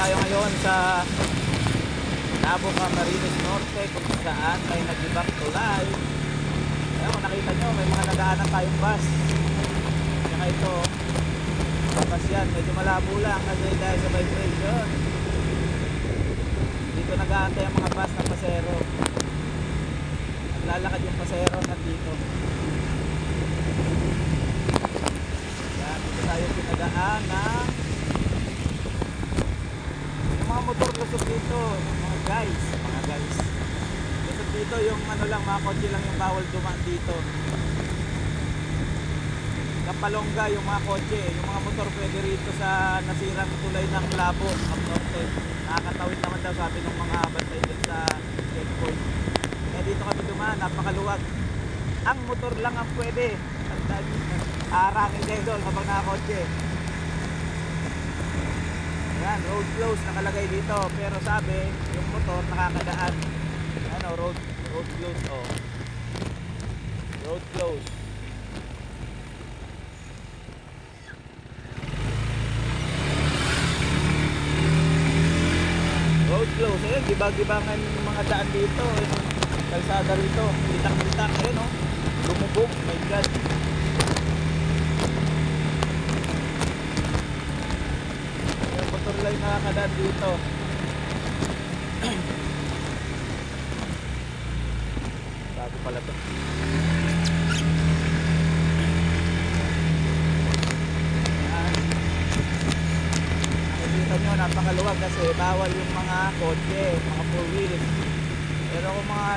tayo ngayon sa Labo Camarines Norte, kung saan may nag-ibang tulay. Ayan, kung nakita nyo, may mga nagaanan tayong bus. Saka ito, bus yan, medyo malabo lang kasi dahil sa vibration. Dito nag-aantay ang mga bus ng pasero. Naglalakad yung pasero nandito. Yan, dito tayo pinadaanan. Yung mga motor lusog dito, mga guys. Lusog dito yung ano lang, mga kotse lang yung bawal dumaan dito. Kapalongga yung mga kotse, yung mga motor pwede rito sa nasirang tulay ng Labo, Up Norte. Nakakatawid naman daw sabi ng mga bantay dyan sa checkpoint. Kaya dito kami dumaan, napakaluwag. Ang motor lang ang pwede. Arangin kayo doon kapag nakakotse. Yan, road closed nakalagay dito. Pero sabi, yung motor nakakadaan. Ano, road closed, oh. Road closed. Road closed. Ayun, gibag-gibangan yung mga daan dito. Yung kalsada rito. Litak-litak. Ayun, oh. Lumubog. My God. Motor lang nakakadaan dito. Bago pala to. Yan. Nakikita nyo, napakaluwag kasi bawal yung mga kotse, mga 4-wheels. Pero kung mga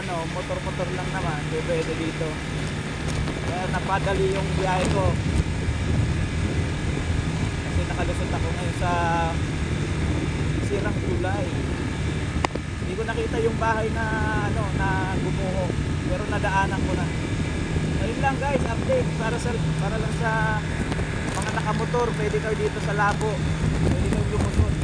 ano, motor-motor lang naman, pwede dito. Kaya napadali yung biyahe ko. Nakalusot ako ngayon sa sirang tulay. Hindi ko nakita yung bahay na ano na gumuho, pero nadaanan ko na. Ayun lang guys, update para lang sa mga nakamotor. Pwede kayo dito sa Labo, pwede kayo lumusot.